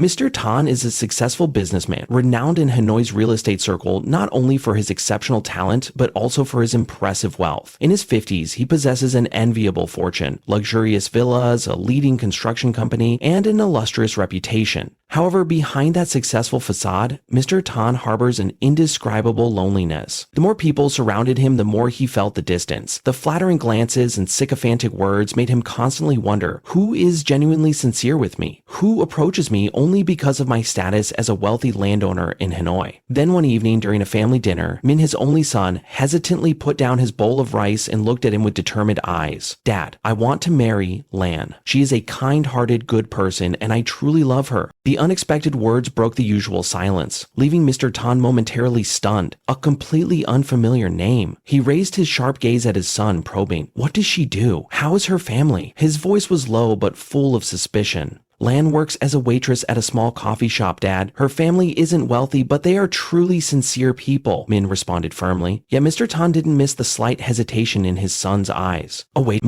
Mr. Tan is a successful businessman, renowned in Hanoi's real estate circle not only for his exceptional talent, but also for his impressive wealth. In his 50s, he possesses an enviable fortune, luxurious villas, a leading construction company, and an illustrious reputation. However, behind that successful facade, Mr. Tan harbors an indescribable loneliness. The more people surrounded him, the more he felt the distance. The flattering glances and sycophantic words made him constantly wonder, who is genuinely sincere with me? Who approaches me only because of my status as a wealthy landowner in Hanoi? Then one evening during a family dinner, Minh, his only son, hesitantly put down his bowl of rice and looked at him with determined eyes. "Dad, I want to marry Lan. She is a kind-hearted, good person, and I truly love her." The unexpected words broke the usual silence, leaving Mr. Tan momentarily stunned. A completely unfamiliar name. He raised his sharp gaze at his son, probing, "What does she do? How is her family?" His voice was low but full of suspicion. "Lan works as a waitress at a small coffee shop, Dad. Her family isn't wealthy, but they are truly sincere people," Minh responded firmly. Yet Mr. Tan didn't miss the slight hesitation in his son's eyes. "Oh wait,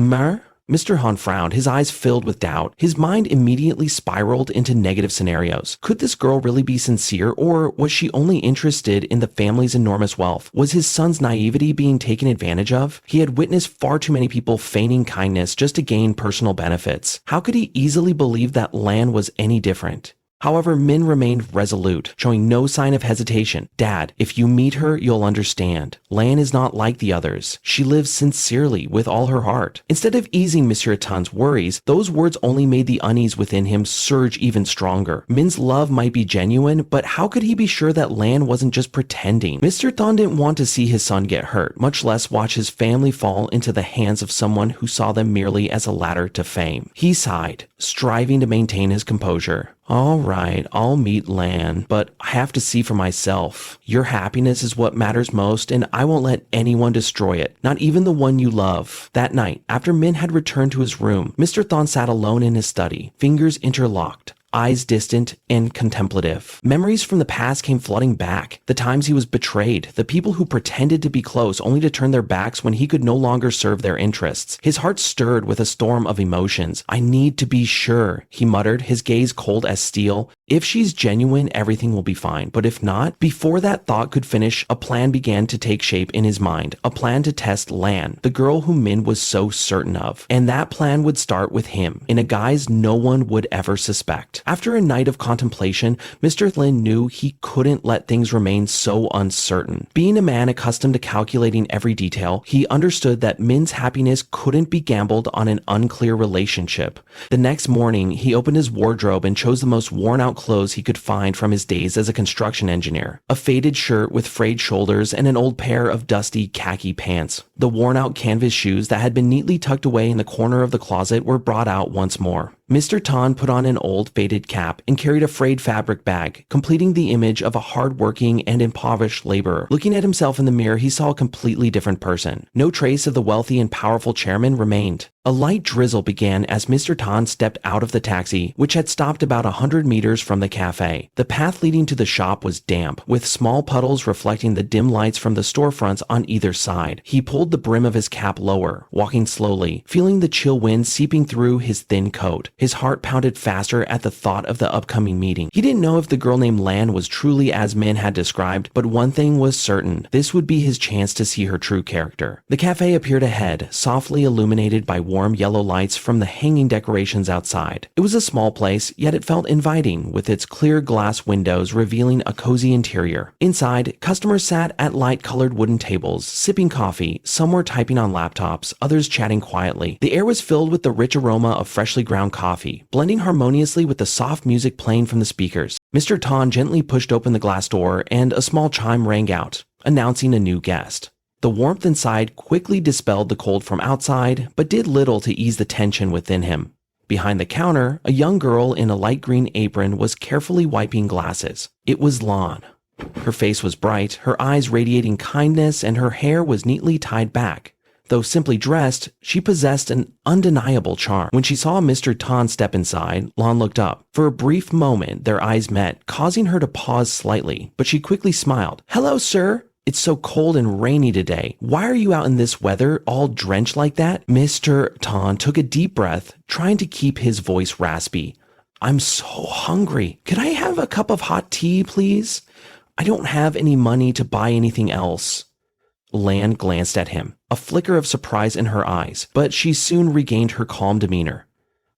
Mr. Han frowned, his eyes filled with doubt. His mind immediately spiraled into negative scenarios. Could this girl really be sincere, or was she only interested in the family's enormous wealth? Was his son's naivety being taken advantage of? He had witnessed far too many people feigning kindness just to gain personal benefits. How could he easily believe that Lan was any different? However, Minh remained resolute, showing no sign of hesitation. "Dad, if you meet her, you'll understand. Lan is not like the others. She lives sincerely with all her heart." Instead of easing Monsieur Tan's worries, those words only made the unease within him surge even stronger. Minh's love might be genuine, but how could he be sure that Lan wasn't just pretending? Mr. Tan didn't want to see his son get hurt, much less watch his family fall into the hands of someone who saw them merely as a ladder to fame. He sighed, striving to maintain his composure. "All right, I'll meet Lan, but I have to see for myself. Your happiness is what matters most, and I won't let anyone destroy it, not even the one you love." That night, after Minh had returned to his room, Mr. Tan sat alone in his study, fingers interlocked, eyes distant and contemplative. Memories from the past came flooding back. The times he was betrayed, the people who pretended to be close only to turn their backs when he could no longer serve their interests. His heart stirred with a storm of emotions. "I need to be sure," he muttered, his gaze cold as steel. "If she's genuine, everything will be fine. But if not..." Before that thought could finish, a plan began to take shape in his mind. A plan to test Lan, the girl whom Minh was so certain of. And that plan would start with him, in a guise no one would ever suspect. After a night of contemplation, Mr. Lin knew he couldn't let things remain so uncertain. Being a man accustomed to calculating every detail, he understood that Min's happiness couldn't be gambled on an unclear relationship. The next morning, he opened his wardrobe and chose the most worn-out clothes he could find from his days as a construction engineer. A faded shirt with frayed shoulders and an old pair of dusty khaki pants. The worn-out canvas shoes that had been neatly tucked away in the corner of the closet were brought out once more. Mr. Tan put on an old faded cap and carried a frayed fabric bag, completing the image of a hard-working and impoverished laborer. Looking at himself in the mirror, he saw a completely different person. No trace of the wealthy and powerful chairman remained. A light drizzle began as Mr. Tan stepped out of the taxi, which had stopped about 100 meters from the cafe. The path leading to the shop was damp, with small puddles reflecting the dim lights from the storefronts on either side. He pulled the brim of his cap lower, walking slowly, feeling the chill wind seeping through his thin coat. His heart pounded faster at the thought of the upcoming meeting. He didn't know if the girl named Lan was truly as Minh had described, but one thing was certain. This would be his chance to see her true character. The cafe appeared ahead, softly illuminated by warm yellow lights from the hanging decorations outside. It was a small place, yet it felt inviting, with its clear glass windows revealing a cozy interior. Inside, customers sat at light-colored wooden tables, sipping coffee. Some were typing on laptops, others chatting quietly. The air was filled with the rich aroma of freshly ground coffee, blending harmoniously with the soft music playing from the speakers. Mr. Tan gently pushed open the glass door, and a small chime rang out, announcing a new guest. The warmth inside quickly dispelled the cold from outside, but did little to ease the tension within him. Behind the counter, a young girl in a light green apron was carefully wiping glasses. It was Lan. Her face was bright, her eyes radiating kindness, and her hair was neatly tied back. Though simply dressed, she possessed an undeniable charm. When she saw Mr. Tan step inside, Lan looked up. For a brief moment, their eyes met, causing her to pause slightly, but she quickly smiled. "Hello, sir. It's so cold and rainy today. Why are you out in this weather, all drenched like that?" Mr. Tan took a deep breath, trying to keep his voice raspy. I'm so hungry. Could I have a cup of hot tea, please? I don't have any money to buy anything else. Lan glanced at him, a flicker of surprise in her eyes, but she soon regained her calm demeanor.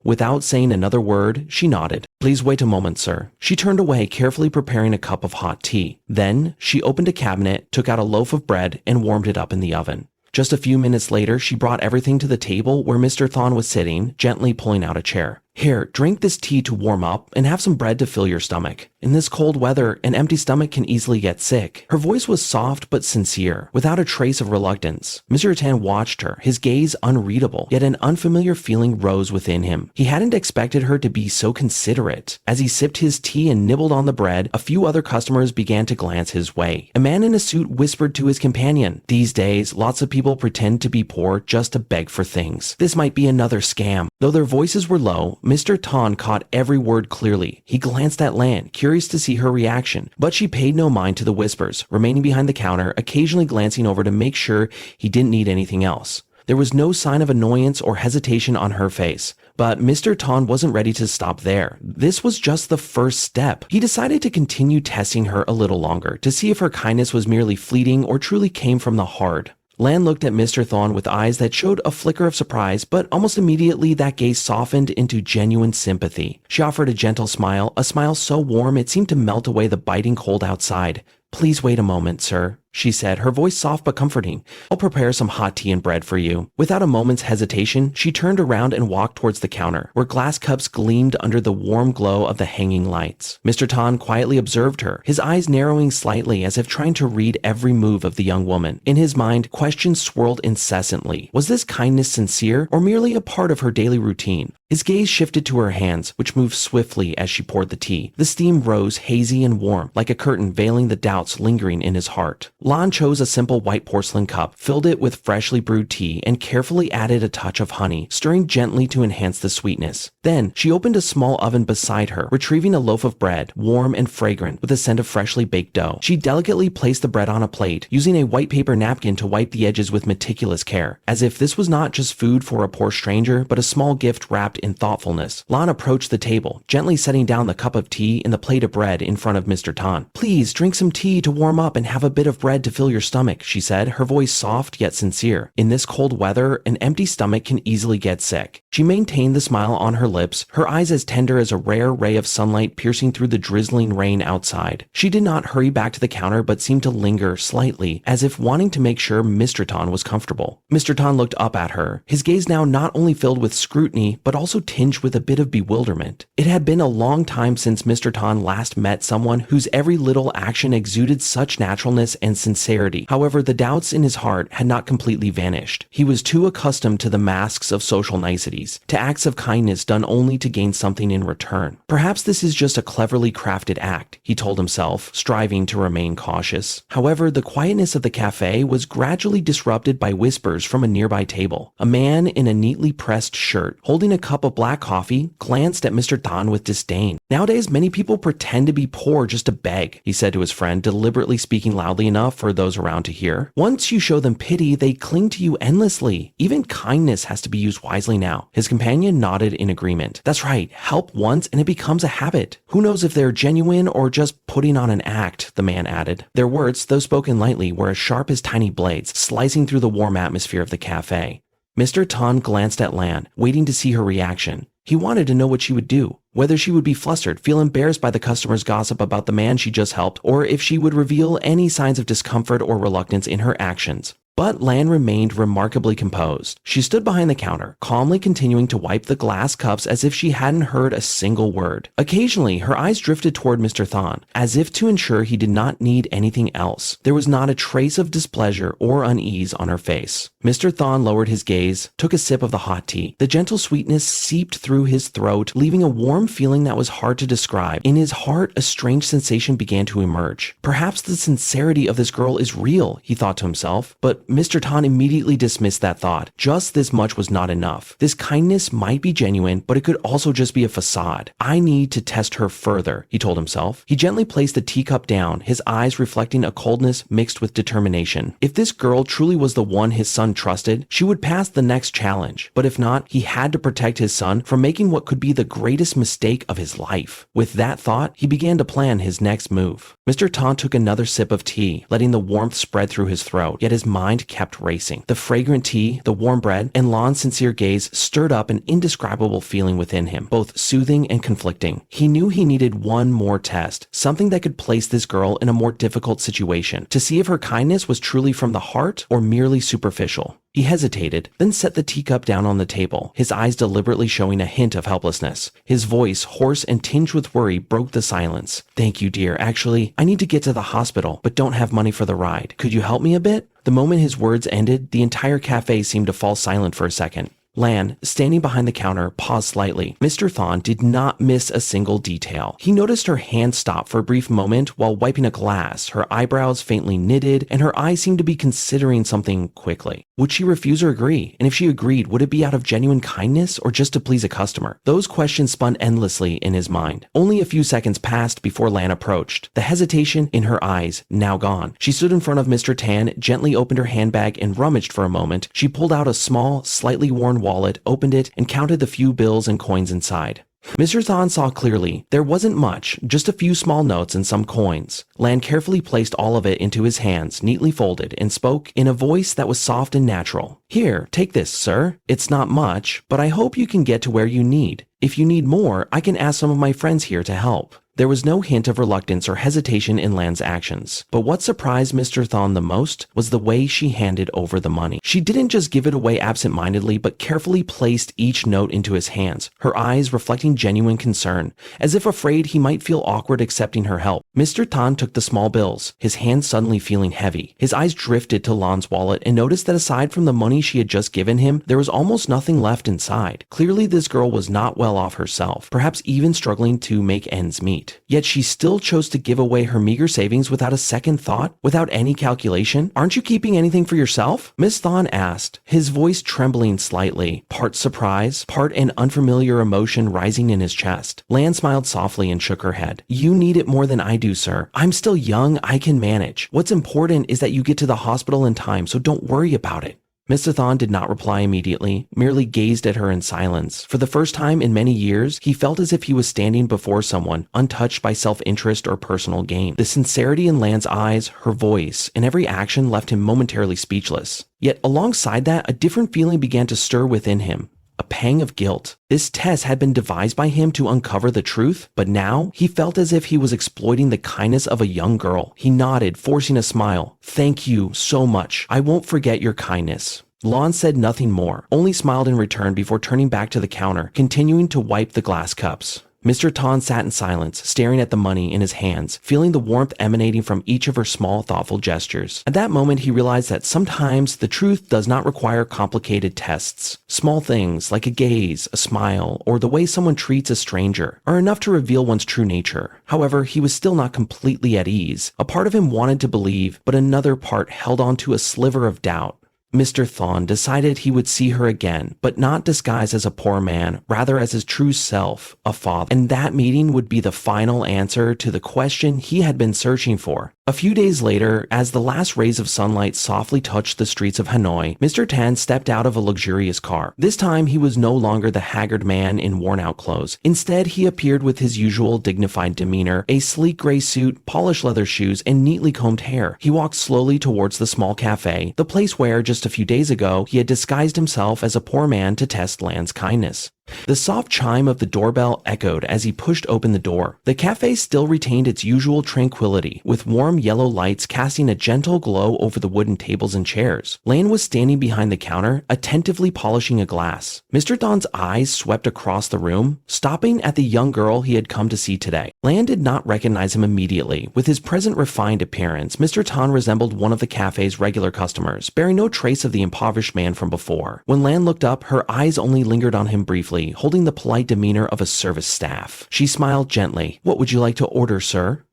Without saying another word, she nodded. Please wait a moment, sir. She turned away, carefully preparing a cup of hot tea. Then, she opened a cabinet, took out a loaf of bread, and warmed it up in the oven. Just a few minutes later, she brought everything to the table where Mr. Thon was sitting, gently pulling out a chair. Here, drink this tea to warm up and have some bread to fill your stomach. In this cold weather, an empty stomach can easily get sick. Her voice was soft but sincere, without a trace of reluctance. Mr. Tan watched her, his gaze unreadable, yet an unfamiliar feeling rose within him. He hadn't expected her to be so considerate. As he sipped his tea and nibbled on the bread, a few other customers began to glance his way. A man in a suit whispered to his companion, "These days, lots of people pretend to be poor just to beg for things. This might be another scam." Though their voices were low, Mr. Tan caught every word clearly. He glanced at Lan, curious to see her reaction, but she paid no mind to the whispers, remaining behind the counter, occasionally glancing over to make sure he didn't need anything else. There was no sign of annoyance or hesitation on her face, but Mr. Tan wasn't ready to stop there. This was just the first step. He decided to continue testing her a little longer to see if her kindness was merely fleeting or truly came from the heart. Lan looked at Mr. Thon with eyes that showed a flicker of surprise, but almost immediately that gaze softened into genuine sympathy. She offered a gentle smile, a smile so warm it seemed to melt away the biting cold outside. "Please wait a moment, sir," she said, her voice soft but comforting. "I'll prepare some hot tea and bread for you." Without a moment's hesitation, she turned around and walked towards the counter, where glass cups gleamed under the warm glow of the hanging lights. Mr. Tan quietly observed her, his eyes narrowing slightly as if trying to read every move of the young woman. In his mind, questions swirled incessantly. Was this kindness sincere, or merely a part of her daily routine? His gaze shifted to her hands, which moved swiftly as she poured the tea. The steam rose hazy and warm, like a curtain veiling the doubts lingering in his heart. Lan chose a simple white porcelain cup, filled it with freshly brewed tea, and carefully added a touch of honey, stirring gently to enhance the sweetness. Then, she opened a small oven beside her, retrieving a loaf of bread, warm and fragrant, with a scent of freshly baked dough. She delicately placed the bread on a plate, using a white paper napkin to wipe the edges with meticulous care, as if this was not just food for a poor stranger, but a small gift wrapped in thoughtfulness. Lan approached the table, gently setting down the cup of tea and the plate of bread in front of Mr. Tan. "Please drink some tea to warm up and have a bit of bread to fill your stomach," she said, her voice soft yet sincere. "In this cold weather, an empty stomach can easily get sick." She maintained the smile on her lips, her eyes as tender as a rare ray of sunlight piercing through the drizzling rain outside. She did not hurry back to the counter but seemed to linger slightly, as if wanting to make sure Mr. Tan was comfortable. Mr. Tan looked up at her, his gaze now not only filled with scrutiny, but also tinged with a bit of bewilderment. It had been a long time since Mr. Tan last met someone whose every little action exuded such naturalness and sincerity. However, the doubts in his heart had not completely vanished. He was too accustomed to the masks of social niceties, to acts of kindness done only to gain something in return. Perhaps this is just a cleverly crafted act, he told himself, striving to remain cautious. However, the quietness of the cafe was gradually disrupted by whispers from a nearby table. A man in a neatly pressed shirt, holding a cup of black coffee, glanced at Mr. Tan with disdain. "Nowadays, many people pretend to be poor just to beg," he said to his friend, deliberately speaking loudly enough for those around to hear. "Once you show them pity, they cling to you endlessly. Even kindness has to be used wisely now." His companion nodded in agreement. "That's right. Help once and it becomes a habit. Who knows if they're genuine or just putting on an act," the man added. Their words, though spoken lightly, were as sharp as tiny blades, slicing through the warm atmosphere of the cafe. Mr. Tan glanced at Lan, waiting to see her reaction. He wanted to know what she would do, whether she would be flustered, feel embarrassed by the customer's gossip about the man she just helped, or if she would reveal any signs of discomfort or reluctance in her actions. But Lan remained remarkably composed. She stood behind the counter, calmly continuing to wipe the glass cups as if she hadn't heard a single word. Occasionally, her eyes drifted toward Mr. Thon, as if to ensure he did not need anything else. There was not a trace of displeasure or unease on her face. Mr. Thon lowered his gaze, took a sip of the hot tea. The gentle sweetness seeped through his throat, leaving a warm feeling that was hard to describe. In his heart, a strange sensation began to emerge. Perhaps the sincerity of this girl is real, he thought to himself, but But Mr. Tan immediately dismissed that thought. Just this much was not enough. This kindness might be genuine, but it could also just be a facade. I need to test her further, he told himself. He gently placed the teacup down, his eyes reflecting a coldness mixed with determination. If this girl truly was the one his son trusted, she would pass the next challenge. But if not, he had to protect his son from making what could be the greatest mistake of his life. With that thought, he began to plan his next move. Mr. Tan took another sip of tea, letting the warmth spread through his throat, yet his mind kept racing. The fragrant tea, the warm bread, and Lan's sincere gaze stirred up an indescribable feeling within him, both soothing and conflicting. He knew he needed one more test, something that could place this girl in a more difficult situation, to see if her kindness was truly from the heart or merely superficial. He hesitated, then set the teacup down on the table, his eyes deliberately showing a hint of helplessness. His voice, hoarse and tinged with worry, broke the silence. "Thank you, dear. Actually, I need to get to the hospital, but don't have money for the ride. Could you help me a bit?" The moment his words ended, the entire cafe seemed to fall silent for a second. Lan, standing behind the counter, paused slightly. Mr. Thon did not miss a single detail. He noticed her hand stop for a brief moment while wiping a glass, her eyebrows faintly knitted, and her eyes seemed to be considering something quickly. Would she refuse or agree? And if she agreed, would it be out of genuine kindness or just to please a customer? Those questions spun endlessly in his mind. Only a few seconds passed before Lan approached, the hesitation in her eyes now gone. She stood in front of Mr. Tan, gently opened her handbag and rummaged for a moment. She pulled out a small, slightly worn wallet, opened it, and counted the few bills and coins inside. Mr. Thon saw clearly. There wasn't much, just a few small notes and some coins. Lan carefully placed all of it into his hands, neatly folded, and spoke in a voice that was soft and natural. "Here, take this, sir. It's not much, but I hope you can get to where you need. If you need more, I can ask some of my friends here to help." There was no hint of reluctance or hesitation in Lan's actions, but what surprised Mr. Thon the most was the way she handed over the money. She didn't just give it away absent-mindedly, but carefully placed each note into his hands, her eyes reflecting genuine concern, as if afraid he might feel awkward accepting her help. Mr. Tan took the small bills, his hands suddenly feeling heavy. His eyes drifted to Lan's wallet and noticed that aside from the money she had just given him, there was almost nothing left inside. Clearly, this girl was not well off herself, perhaps even struggling to make ends meet. Yet she still chose to give away her meager savings without a second thought, without any calculation. "Aren't you keeping anything for yourself?" Miss Thon asked, his voice trembling slightly, part surprise, part an unfamiliar emotion rising in his chest. Lan smiled softly and shook her head. "You need it more than I do, sir. I'm still young, I can manage. What's important is that you get to the hospital in time, so don't worry about it." Mr. Thon did not reply immediately, merely gazed at her in silence. For the first time in many years, he felt as if he was standing before someone, untouched by self-interest or personal gain. The sincerity in Lan's eyes, her voice, and every action left him momentarily speechless. Yet alongside that, a different feeling began to stir within him. A pang of guilt. This test had been devised by him to uncover the truth, but now he felt as if he was exploiting the kindness of a young girl. He nodded, forcing a smile. "Thank you so much. I won't forget your kindness." Lan said nothing more, only smiled in return before turning back to the counter, continuing to wipe the glass cups. Mr. Tan sat in silence, staring at the money in his hands, feeling the warmth emanating from each of her small, thoughtful gestures. At that moment, he realized that sometimes the truth does not require complicated tests. Small things like a gaze, a smile, or the way someone treats a stranger are enough to reveal one's true nature. However, he was still not completely at ease. A part of him wanted to believe, but another part held on to a sliver of doubt. Mr. Thon decided he would see her again, but not disguised as a poor man, rather as his true self, a father. And that meeting would be the final answer to the question he had been searching for. A few days later, as the last rays of sunlight softly touched the streets of Hanoi, Mr. Tan stepped out of a luxurious car. This time, he was no longer the haggard man in worn-out clothes. Instead, he appeared with his usual dignified demeanor, a sleek gray suit, polished leather shoes, and neatly combed hair. He walked slowly towards the small cafe, the place where, just a few days ago, he had disguised himself as a poor man to test Lan's kindness. The soft chime of the doorbell echoed as he pushed open the door. The cafe still retained its usual tranquility, with warm yellow lights casting a gentle glow over the wooden tables and chairs. Lan was standing behind the counter, attentively polishing a glass. Mr. Don's eyes swept across the room, stopping at the young girl he had come to see today. Lan did not recognize him immediately. With his present refined appearance, Mr. Tan resembled one of the cafe's regular customers, bearing no trace of the impoverished man from before. When Lan looked up, her eyes only lingered on him briefly, holding the polite demeanor of a service staff. She smiled gently. "What would you like to order, sir?"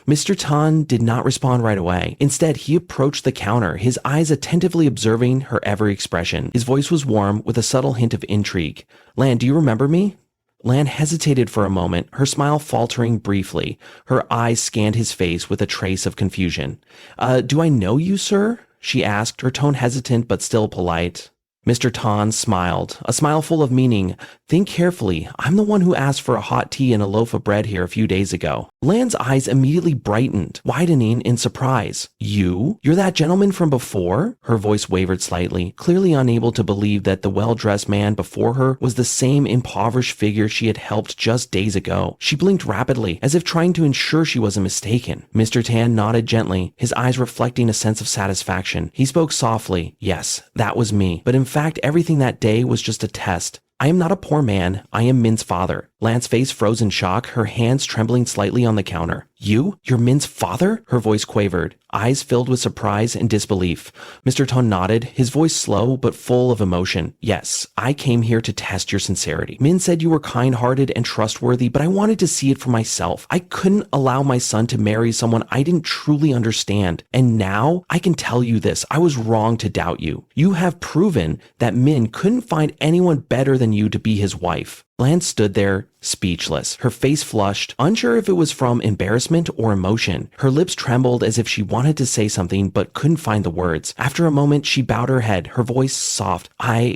Mr. Tan did not respond right away. Instead, he approached the counter, his eyes attentively observing her every expression. His voice was warm, with a subtle hint of intrigue. "Lan, do you remember me?" Lan hesitated for a moment, her smile faltering briefly. Her eyes scanned his face with a trace of confusion. Do I know you, sir?" she asked, her tone hesitant but still polite. Mr. Tan smiled, a smile full of meaning. "Think carefully. I'm the one who asked for a hot tea and a loaf of bread here a few days ago." Lan's eyes immediately brightened, widening in surprise. "You? You're that gentleman from before?" Her voice wavered slightly, clearly unable to believe that the well-dressed man before her was the same impoverished figure she had helped just days ago. She blinked rapidly, as if trying to ensure she wasn't mistaken. Mr. Tan nodded gently, his eyes reflecting a sense of satisfaction. He spoke softly. "Yes, that was me. But in fact, everything that day was just a test. I am not a poor man. I am Min's father." Lan's face froze in shock, her hands trembling slightly on the counter. You're Min's father?" Her voice quavered, eyes filled with surprise and disbelief. Mr. Tan nodded, his voice slow but full of emotion. "Yes, I came here to test your sincerity. Min said you were kind-hearted and trustworthy, but I wanted to see it for myself. I couldn't allow my son to marry someone I didn't truly understand. And now, I can tell you this, I was wrong to doubt you. You have proven that Min couldn't find anyone better than you to be his wife." Lan stood there, speechless, her face flushed, unsure if it was from embarrassment or emotion. Her lips trembled as if she wanted to say something but couldn't find the words. After a moment, she bowed her head, her voice soft. I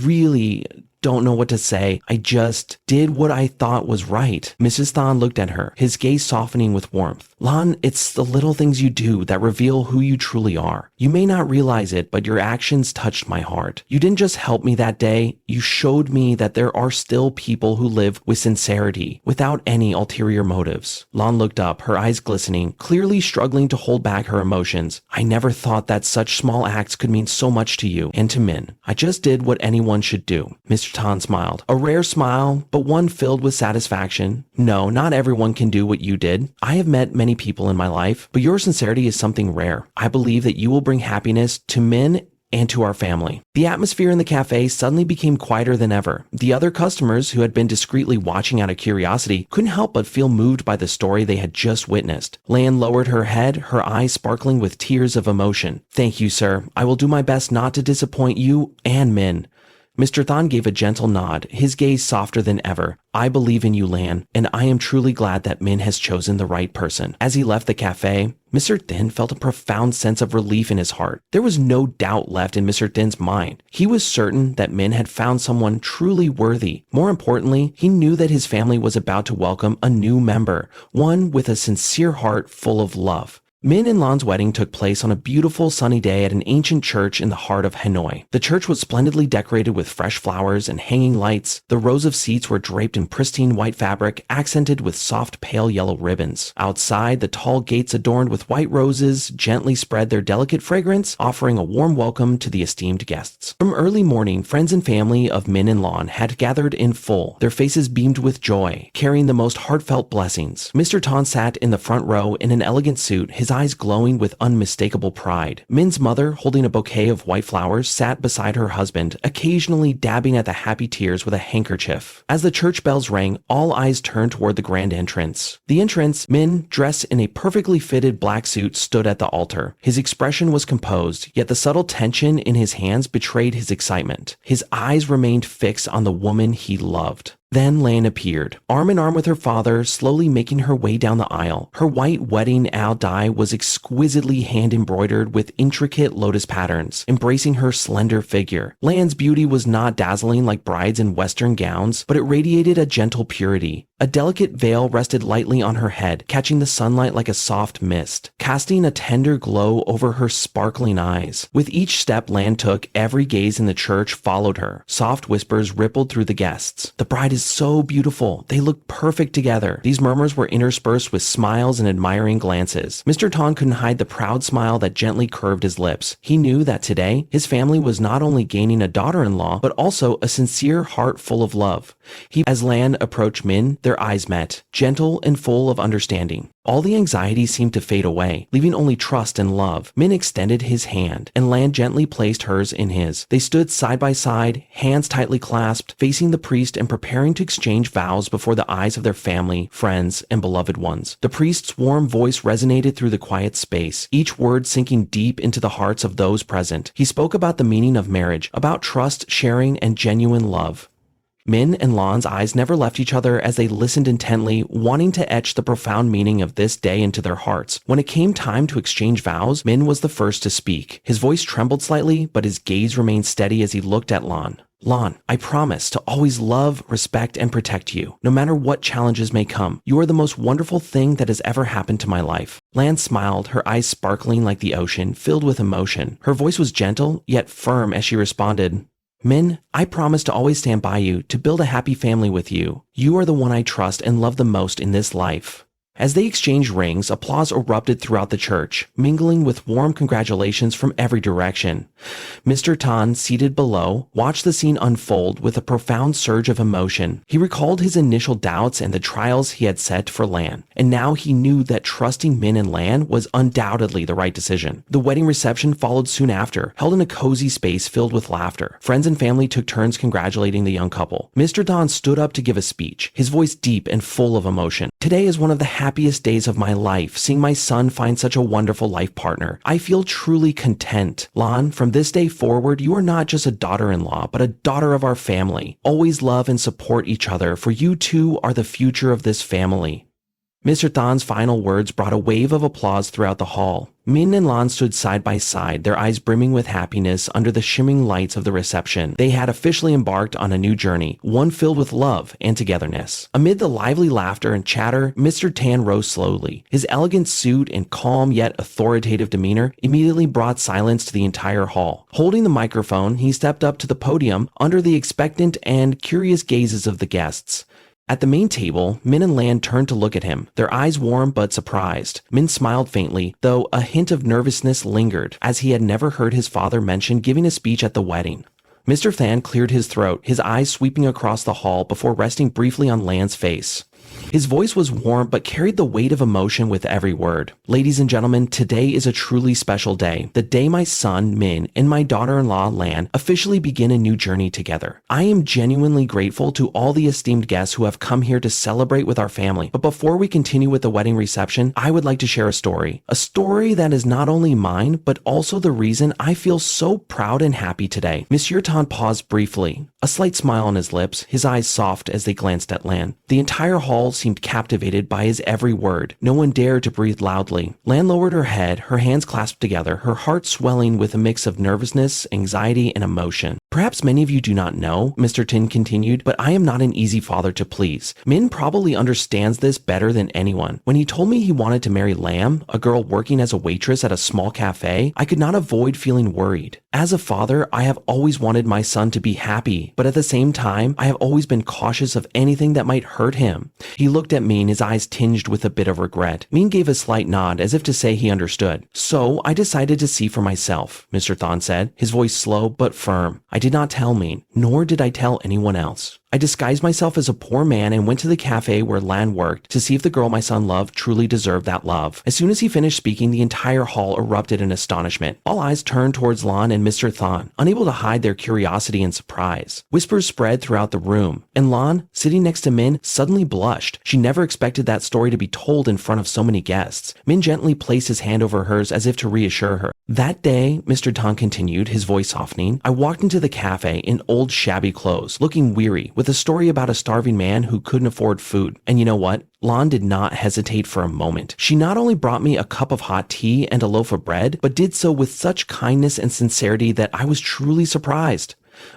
really don't know what to say. I just did what I thought was right." Mrs. Thon looked at her, his gaze softening with warmth. "Lan, it's the little things you do that reveal who you truly are. You may not realize it, but your actions touched my heart. You didn't just help me that day, you showed me that there are still people who live with sincerity, without any ulterior motives." Lan looked up, her eyes glistening, clearly struggling to hold back her emotions. "I never thought that such small acts could mean so much to you and to Min. I just did what anyone should do." Mr. Tan smiled, a rare smile, but one filled with satisfaction. "No, not everyone can do what you did. I have met many people in my life, but your sincerity is something rare. I believe that you will bring happiness to Min and to our family." The atmosphere in the cafe suddenly became quieter than ever. The other customers, who had been discreetly watching out of curiosity, couldn't help but feel moved by the story they had just witnessed. Lan lowered her head, her eyes sparkling with tears of emotion. "Thank you, sir. I will do my best not to disappoint you and Min." Mr. Thon gave a gentle nod, his gaze softer than ever. "I believe in you, Lan, and I am truly glad that Min has chosen the right person." As he left the cafe, Mr. Thin felt a profound sense of relief in his heart. There was no doubt left in Mr. Thin's mind. He was certain that Min had found someone truly worthy. More importantly, he knew that his family was about to welcome a new member, one with a sincere heart full of love. Min and Lan's wedding took place on a beautiful sunny day at an ancient church in the heart of Hanoi. The church was splendidly decorated with fresh flowers and hanging lights. The rows of seats were draped in pristine white fabric, accented with soft pale yellow ribbons. Outside, the tall gates adorned with white roses gently spread their delicate fragrance, offering a warm welcome to the esteemed guests. From early morning, friends and family of Min and Lan had gathered in full. Their faces beamed with joy, carrying the most heartfelt blessings. Mr. Tan sat in the front row in an elegant suit, his eyes glowing with unmistakable pride. Min's mother, holding a bouquet of white flowers, sat beside her husband, occasionally dabbing at the happy tears with a handkerchief. As the church bells rang, all eyes turned toward the grand entrance. The entrance, Min, dressed in a perfectly fitted black suit, stood at the altar. His expression was composed, yet the subtle tension in his hands betrayed his excitement. His eyes remained fixed on the woman he loved. Then Lan appeared, arm in arm with her father, slowly making her way down the aisle. Her white wedding dye was exquisitely hand-embroidered with intricate lotus patterns, embracing her slender figure. Lan's beauty was not dazzling like brides in Western gowns, but it radiated a gentle purity. A delicate veil rested lightly on her head, catching the sunlight like a soft mist, casting a tender glow over her sparkling eyes. With each step Lan took, every gaze in the church followed her. Soft whispers rippled through the guests. "The bride is so beautiful. They look perfect together." These murmurs were interspersed with smiles and admiring glances. Mr. Tan couldn't hide the proud smile that gently curved his lips. He knew that today, his family was not only gaining a daughter-in-law, but also a sincere heart full of love. As Lan approached Min, their Their eyes met, gentle and full of understanding. All the anxiety seemed to fade away, leaving only trust and love. Minh extended his hand, and Lan gently placed hers in his. They stood side by side, hands tightly clasped, facing the priest and preparing to exchange vows before the eyes of their family, friends, and beloved ones. The priest's warm voice resonated through the quiet space, each word sinking deep into the hearts of those present. He spoke about the meaning of marriage, about trust, sharing, and genuine love. Minh and Lan's eyes never left each other as they listened intently, wanting to etch the profound meaning of this day into their hearts. When it came time to exchange vows, Minh was the first to speak. His voice trembled slightly, but his gaze remained steady as he looked at Lan. Lan, I promise to always love, respect, and protect you, no matter what challenges may come. You are the most wonderful thing that has ever happened to my life. Lan smiled, her eyes sparkling like the ocean, filled with emotion. Her voice was gentle, yet firm as she responded, Minh, I promise to always stand by you, to build a happy family with you. You are the one I trust and love the most in this life. As they exchanged rings, applause erupted throughout the church, mingling with warm congratulations from every direction. Mr. Thanh, seated below, watched the scene unfold with a profound surge of emotion. He recalled his initial doubts and the trials he had set for Lan, and now he knew that trusting Minh and Lan was undoubtedly the right decision. The wedding reception followed soon after, held in a cozy space filled with laughter. Friends and family took turns congratulating the young couple. Mr. Thanh stood up to give a speech, his voice deep and full of emotion. Today is one of the happiest days of my life, seeing my son find such a wonderful life partner. I feel truly content. Lan, from this day forward, you are not just a daughter-in-law, but a daughter of our family. Always love and support each other, for you two are the future of this family. Mr. Than's final words brought a wave of applause throughout the hall. Minh and Lan stood side by side, their eyes brimming with happiness under the shimmering lights of the reception. They had officially embarked on a new journey, one filled with love and togetherness. Amid the lively laughter and chatter, Mr. Thanh rose slowly. His elegant suit and calm yet authoritative demeanor immediately brought silence to the entire hall. Holding the microphone, he stepped up to the podium under the expectant and curious gazes of the guests. At the main table, Minh and Lan turned to look at him, their eyes warm but surprised. Minh smiled faintly, though a hint of nervousness lingered, as he had never heard his father mention giving a speech at the wedding. Mr. Thanh cleared his throat, his eyes sweeping across the hall before resting briefly on Lan's face. His voice was warm but carried the weight of emotion with every word. Ladies and gentlemen, today is a truly special day. The day my son, Minh, and my daughter-in-law, Lan, officially begin a new journey together. I am genuinely grateful to all the esteemed guests who have come here to celebrate with our family. But before we continue with the wedding reception, I would like to share a story. A story that is not only mine, but also the reason I feel so proud and happy today. Monsieur Thanh paused briefly, a slight smile on his lips, his eyes soft as they glanced at Lan. The entire hall seemed captivated by his every word. No one dared to breathe loudly. Lan lowered her head, her hands clasped together, her heart swelling with a mix of nervousness, anxiety, and emotion. Perhaps many of you do not know, Mr. Thanh continued, but I am not an easy father to please. Minh probably understands this better than anyone. When he told me he wanted to marry Lam, a girl working as a waitress at a small cafe, I could not avoid feeling worried. As a father, I have always wanted my son to be happy, but at the same time, I have always been cautious of anything that might hurt him. He looked at me and his eyes tinged with a bit of regret. Minh gave a slight nod as if to say he understood. So I decided to see for myself, Mr. Thanh said, his voice slow but firm. I did not tell Minh, nor did I tell anyone else. I disguised myself as a poor man and went to the cafe where Lan worked to see if the girl my son loved truly deserved that love. As soon as he finished speaking, the entire hall erupted in astonishment. All eyes turned towards Lan and Mr. Thanh, unable to hide their curiosity and surprise. Whispers spread throughout the room, and Lan, sitting next to Minh, suddenly blushed. She never expected that story to be told in front of so many guests. Minh gently placed his hand over hers as if to reassure her. That day, Mr. Thanh continued, his voice softening, I walked into the cafe in old shabby clothes, looking weary, with a story about a starving man who couldn't afford food. And you know what? Lan did not hesitate for a moment. She not only brought me a cup of hot tea and a loaf of bread, but did so with such kindness and sincerity that I was truly surprised.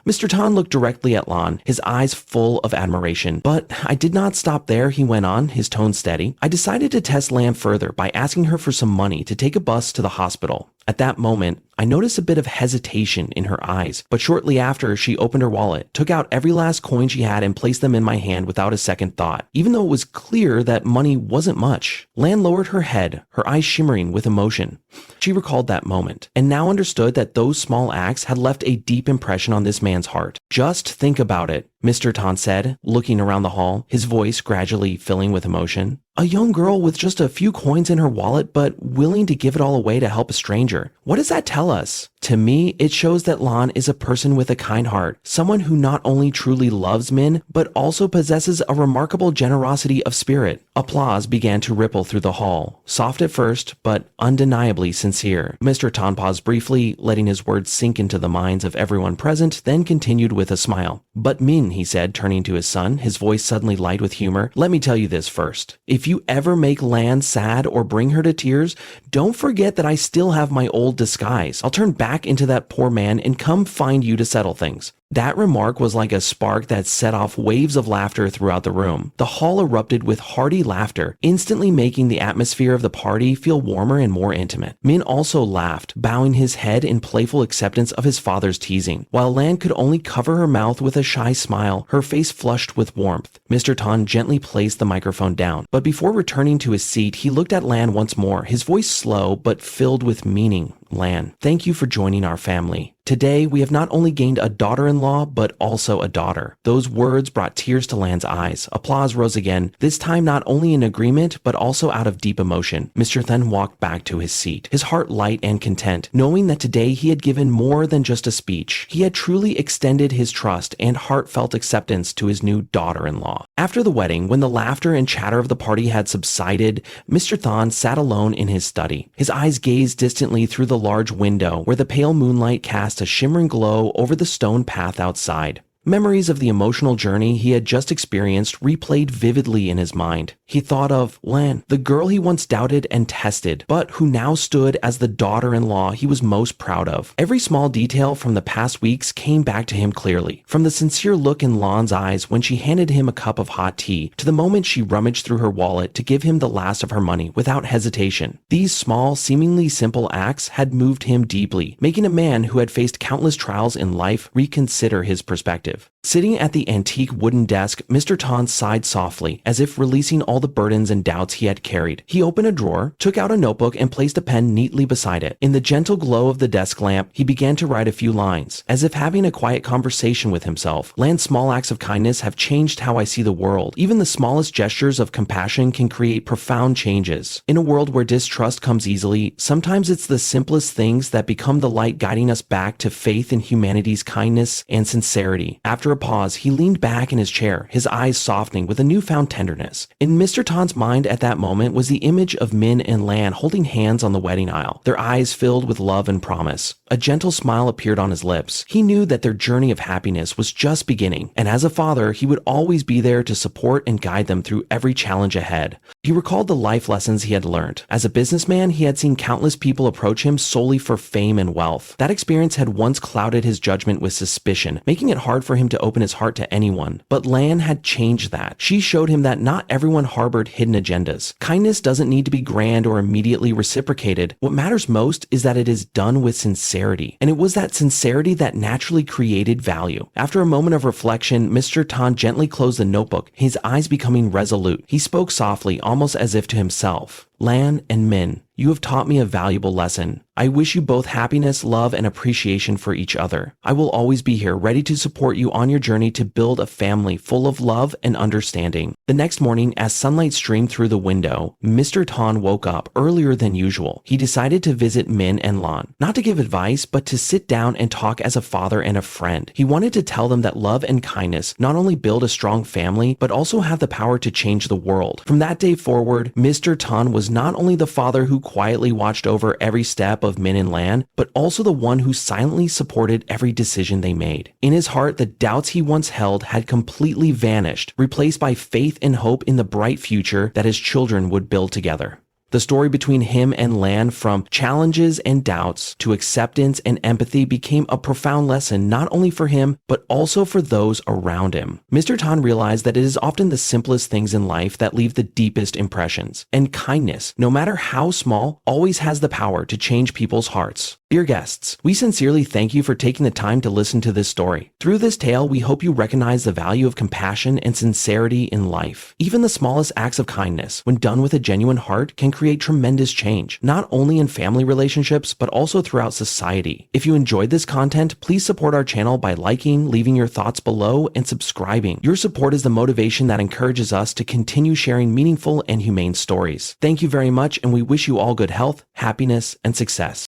Mr. Thanh looked directly at Lan, his eyes full of admiration. But I did not stop there, he went on, his tone steady. I decided to test Lan further by asking her for some money to take a bus to the hospital. At that moment, I noticed a bit of hesitation in her eyes, but shortly after, she opened her wallet, took out every last coin she had and placed them in my hand without a second thought, even though it was clear that money wasn't much. Lan lowered her head, her eyes shimmering with emotion. She recalled that moment, and now understood that those small acts had left a deep impression on this man's heart. Just think about it, Mr. Tan said, looking around the hall, his voice gradually filling with emotion. A young girl with just a few coins in her wallet, but willing to give it all away to help a stranger. What does that tell us? To me, it shows that Lan is a person with a kind heart, someone who not only truly loves Min, but also possesses a remarkable generosity of spirit. Applause began to ripple through the hall, soft at first, but undeniably sincere. Mr. Tan paused briefly, letting his words sink into the minds of everyone present, then continued with a smile. But Min, he said, turning to his son, his voice suddenly light with humor, let me tell you this first. If you ever make Lan sad or bring her to tears, don't forget that I still have my old disguise. I'll turn back into that poor man and come find you to settle things. That remark was like a spark that set off waves of laughter throughout the room. The hall erupted with hearty laughter, instantly making the atmosphere of the party feel warmer and more intimate. Min also laughed, bowing his head in playful acceptance of his father's teasing. While Lan could only cover her mouth with a shy smile, her face flushed with warmth. Mr. Tan gently placed the microphone down, but before returning to his seat, he looked at Lan once more, his voice slow but filled with meaning. Lan, thank you for joining our family. Today, we have not only gained a daughter-in-law, but also a daughter. Those words brought tears to Lan's eyes. Applause rose again, this time not only in agreement, but also out of deep emotion. Mr. Then walked back to his seat, his heart light and content, knowing that today he had given more than just a speech. He had truly extended his trust and heartfelt acceptance to his new daughter-in-law. After the wedding, when the laughter and chatter of the party had subsided, Mr. Thon sat alone in his study. His eyes gazed distantly through the large window where the pale moonlight cast a shimmering glow over the stone path outside. Memories of the emotional journey he had just experienced replayed vividly in his mind. He thought of Lan, the girl he once doubted and tested, but who now stood as the daughter-in-law he was most proud of. Every small detail from the past weeks came back to him clearly, from the sincere look in Lan's eyes when she handed him a cup of hot tea, to the moment she rummaged through her wallet to give him the last of her money without hesitation. These small, seemingly simple acts had moved him deeply, making a man who had faced countless trials in life reconsider his perspective. Sitting at the antique wooden desk, Mr. Tan sighed softly, as if releasing all the burdens and doubts he had carried. He opened a drawer, took out a notebook, and placed a pen neatly beside it. In the gentle glow of the desk lamp, he began to write a few lines, as if having a quiet conversation with himself. Lan's small acts of kindness have changed how I see the world. Even the smallest gestures of compassion can create profound changes. In a world where distrust comes easily, sometimes it's the simplest things that become the light guiding us back to faith in humanity's kindness and sincerity. After a pause, he leaned back in his chair, his eyes softening with a newfound tenderness. In Mr. Tan's mind at that moment was the image of Min and Lan holding hands on the wedding aisle, their eyes filled with love and promise. A gentle smile appeared on his lips. He knew that their journey of happiness was just beginning, and as a father, he would always be there to support and guide them through every challenge ahead. He recalled the life lessons he had learned. As a businessman, he had seen countless people approach him solely for fame and wealth. That experience had once clouded his judgment with suspicion, making it hard for him to open his heart to anyone. But Lan had changed that. She showed him that not everyone harbored hidden agendas. Kindness doesn't need to be grand or immediately reciprocated. What matters most is that it is done with sincerity. And it was that sincerity that naturally created value. After a moment of reflection, Mr. Tan gently closed the notebook, his eyes becoming resolute. He spoke softly, almost as if to himself. Lan and Min, you have taught me a valuable lesson. I wish you both happiness, love, and appreciation for each other. I will always be here, ready to support you on your journey to build a family full of love and understanding. The next morning, as sunlight streamed through the window, Mr. Tan woke up earlier than usual. He decided to visit Min and Lan, not to give advice, but to sit down and talk as a father and a friend. He wanted to tell them that love and kindness not only build a strong family, but also have the power to change the world. From that day forward, Mr. Tan was not only the father who quietly watched over every step of Min and Lan, but also the one who silently supported every decision they made. In his heart, the doubts he once held had completely vanished, replaced by faith and hope in the bright future that his children would build together. The story between him and Lan, from challenges and doubts to acceptance and empathy, became a profound lesson not only for him, but also for those around him. Mr. Tan realized that it is often the simplest things in life that leave the deepest impressions, and kindness, no matter how small, always has the power to change people's hearts. Dear guests, we sincerely thank you for taking the time to listen to this story. Through this tale, we hope you recognize the value of compassion and sincerity in life. Even the smallest acts of kindness, when done with a genuine heart, can create tremendous change, not only in family relationships, but also throughout society. If you enjoyed this content, please support our channel by liking, leaving your thoughts below, and subscribing. Your support is the motivation that encourages us to continue sharing meaningful and humane stories. Thank you very much, and we wish you all good health, happiness, and success.